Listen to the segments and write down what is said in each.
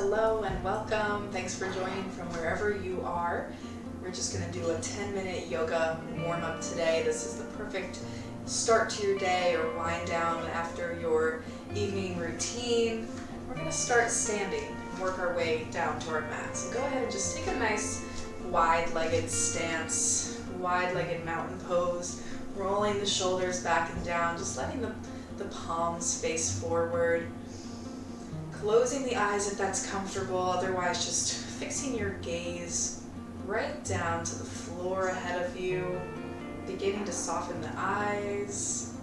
hello and welcome. Thanks for joining from wherever you are. We're just going to do a 10-minute yoga warm-up today. This is the perfect start to your day or wind down after your evening routine. We're going to start standing and work our way down to our mat. So go ahead and just take a nice wide-legged stance, wide-legged mountain pose, rolling the shoulders back and down, just letting the palms face forward. Closing the eyes if that's comfortable, otherwise just fixing your gaze right down to the floor ahead of you, beginning to soften the eyes,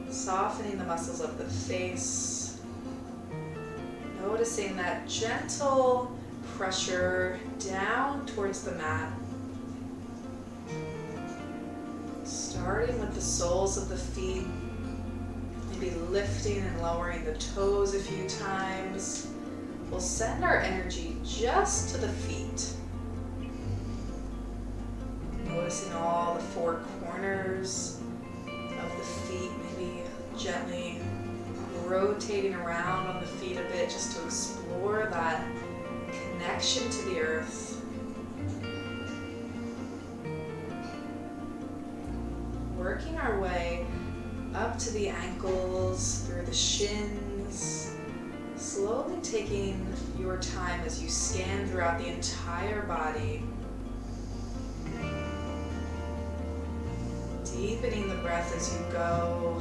softening the muscles of the face, noticing that gentle pressure down towards the mat, starting with the soles of the feet. Maybe lifting and lowering the toes a few times. We'll send our energy just to the feet. Noticing all the four corners of the feet, maybe gently rotating around on the feet a bit just to explore that connection to the earth. Working our way up to the ankles, through the shins, slowly taking your time as you scan throughout the entire body, deepening the breath as you go.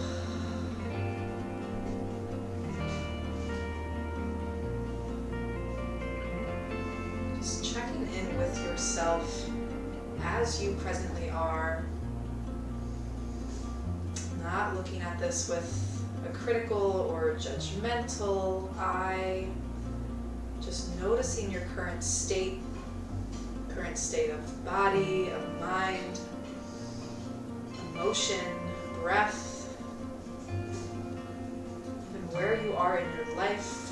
Just checking in with yourself as you presently are. Not looking at this with a critical or judgmental eye, just noticing your current state of body, of mind, emotion, breath, even where you are in your life.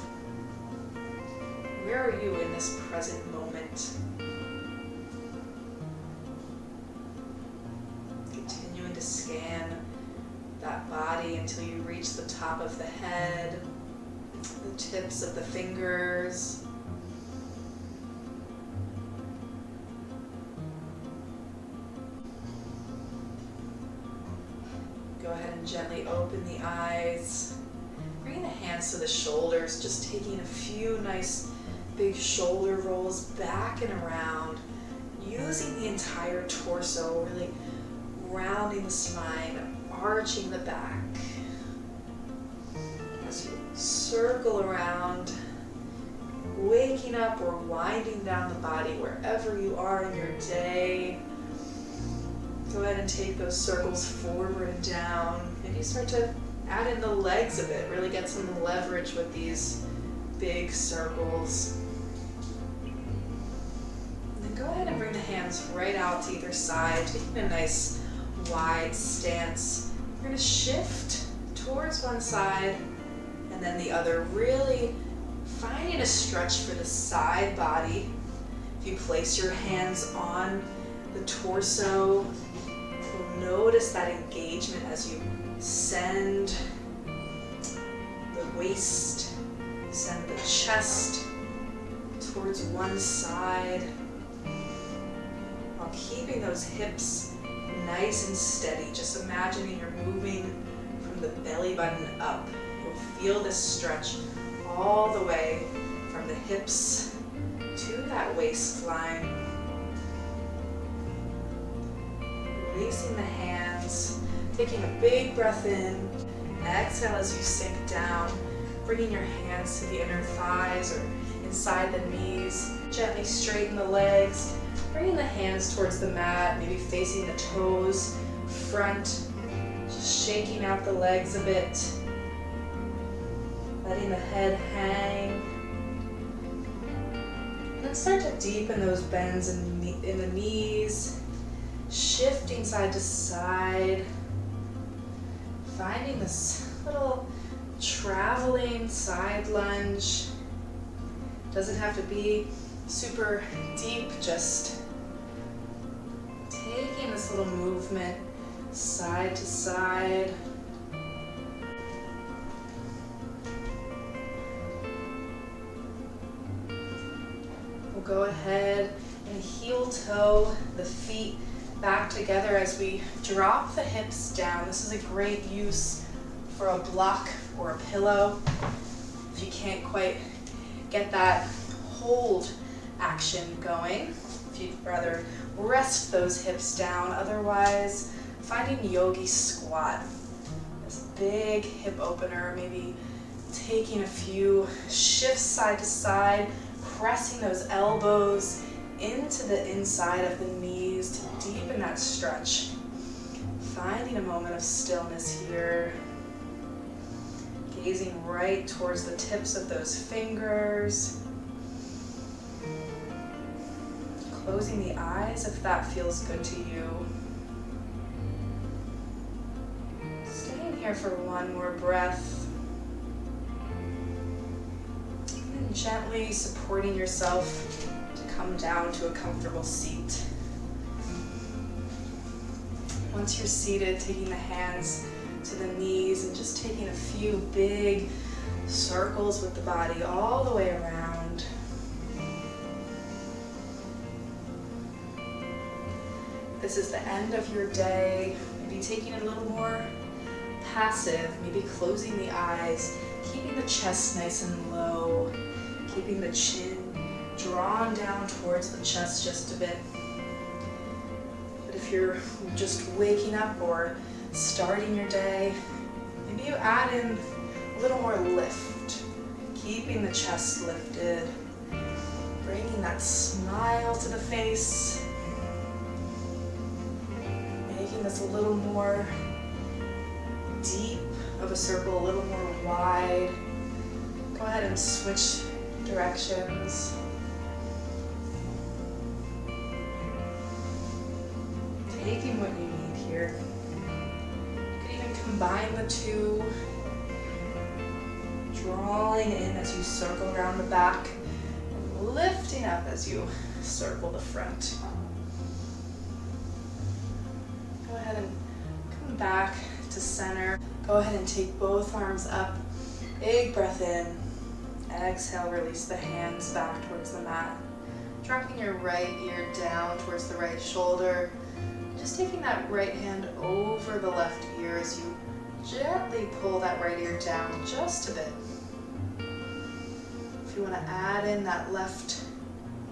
Where are you in this present moment? Continuing to scan that body until you reach the top of the head, the tips of the fingers. Go ahead and gently open the eyes. Bring the hands to the shoulders, just taking a few nice big shoulder rolls back and around, using the entire torso, really rounding the spine, arching the back as you circle around, waking up or winding down the body wherever you are in your day. Go ahead and take those circles forward and down. Maybe start to add in the legs a bit, really get some leverage with these big circles. And then go ahead and bring the hands right out to either side, taking a nice wide stance. We're going to shift towards one side and then the other, really finding a stretch for the side body. If you place your hands on the torso, you'll notice that engagement as you send the waist, send the chest towards one side, while keeping those hips nice and steady. Just imagining you're moving from the belly button up. You'll feel this stretch all the way from the hips to that waistline. Releasing the hands, taking a big breath in. Exhale as you sink down, bringing your hands to the inner thighs or inside the knees. Gently straighten the legs. Bringing the hands towards the mat, maybe facing the toes front, just shaking out the legs a bit, letting the head hang. And then start to deepen those bends in the knees, shifting side to side, finding this little traveling side lunge. Doesn't have to be super deep, just taking this little movement side to side. go ahead and heel toe the feet back together as we drop the hips down. This is a great use for a block or a pillow. If you can't quite get that hold action going, if you'd rather rest those hips down, otherwise finding yogi squat. This big hip opener, maybe taking a few shifts side to side, pressing those elbows into the inside of the knees to deepen that stretch. Finding a moment of stillness here. Gazing right towards the tips of those fingers. Closing the eyes if that feels good to you. Staying here for one more breath. And gently supporting yourself to come down to a comfortable seat. Once you're seated, taking the hands to the knees and just taking a few big circles with the body all the way around. This is the end of your day. Maybe taking it a little more passive, maybe closing the eyes, keeping the chest nice and low, keeping the chin drawn down towards the chest just a bit. But if you're just waking up or starting your day, maybe you add in a little more lift, keeping the chest lifted, bringing that smile to the face, making this a little more deep of a circle, a little more wide. Go ahead and switch directions. Taking what you need here. You can even combine the two, drawing in as you circle around the back, and lifting up as you circle the front. Go ahead and come back to center. Go ahead and take both arms up. Big breath in. Exhale, release the hands back towards the mat. Dropping your right ear down towards the right shoulder. Just taking that right hand over the left ear as you gently pull that right ear down just a bit. If you want to add in that left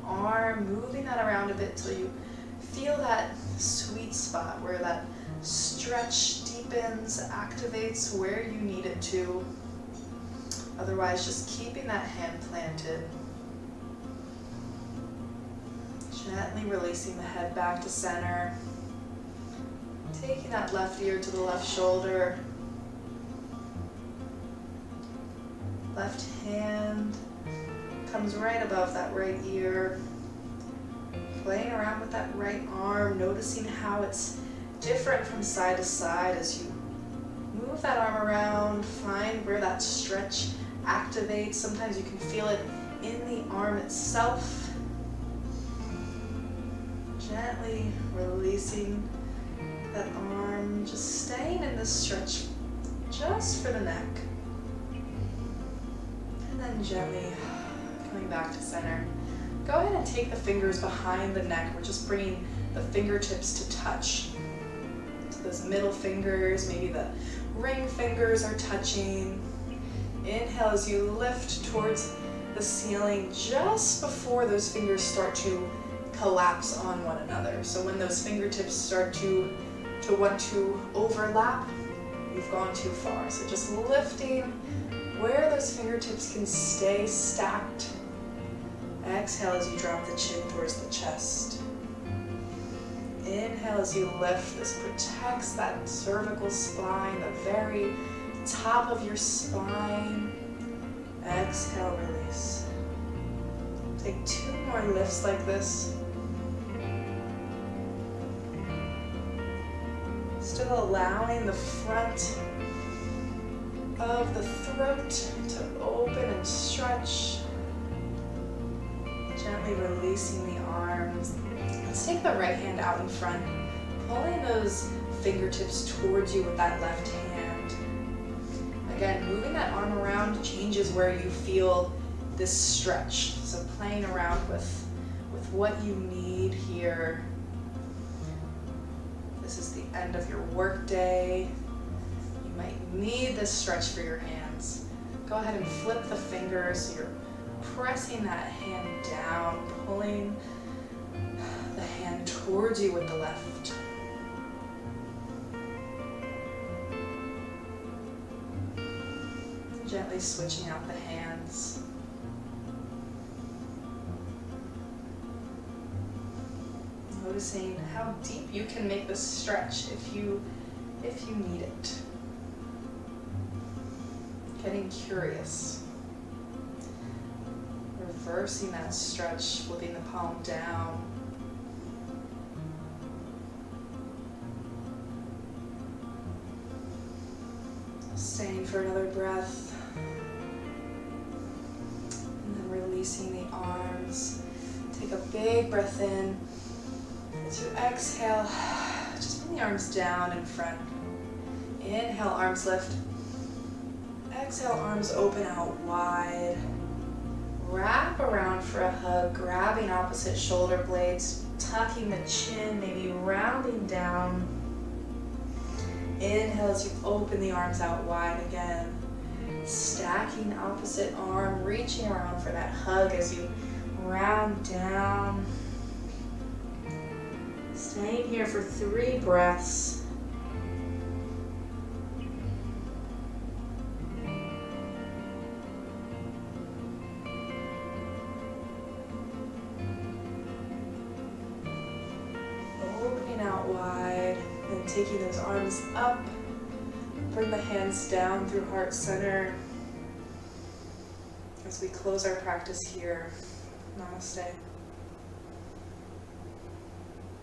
arm, moving that around a bit till you feel that sweet spot where that stretch deepens, activates where you need it to. Otherwise, just keeping that hand planted. Gently releasing the head back to center. Taking that left ear to the left shoulder. Left hand comes right above that right ear. Playing around with that right arm, noticing how it's different from side to side as you move that arm around. Find where that stretch activates. Sometimes you can feel it in the arm itself. Gently releasing that arm, just staying in this stretch just for the neck. And then gently coming back to center. Go ahead and take the fingers behind the neck. We're just bringing the fingertips to touch. So those middle fingers, maybe the ring fingers are touching. Inhale as you lift towards the ceiling just before those fingers start to collapse on one another. So when those fingertips start to want to overlap, you've gone too far. So just lifting where those fingertips can stay stacked. Exhale as you drop the chin towards the chest. Inhale as you lift. This protects that cervical spine, the very top of your spine. Exhale, release. Take 2 more lifts like this. Still allowing the front of the throat to open and stretch. Gently releasing the arms. Let's take the right hand out in front, pulling those fingertips towards you with that left hand. Again, moving that arm around changes where you feel this stretch. So playing around with with what you need here. This is the end of your work day. You might need this stretch for your hands. Go ahead and flip the fingers so you're pressing that hand down, pulling the hand towards you with the left. Gently switching out the hands. Noticing how deep you can make this stretch if you need it. Getting curious. Reversing that stretch, flipping the palm down. Staying for another breath. And then releasing the arms. Take a big breath in. As you exhale, just bring the arms down in front. Inhale, arms lift. Exhale, arms open out wide. Wrap around for a hug, grabbing opposite shoulder blades, tucking the chin, maybe rounding down. Inhale as you open the arms out wide again. Stacking opposite arm, reaching around for that hug as you round down. Staying here for 3 breaths. Opening out wide and taking those arms up. Bring the hands down through heart center. As we close our practice here. Namaste.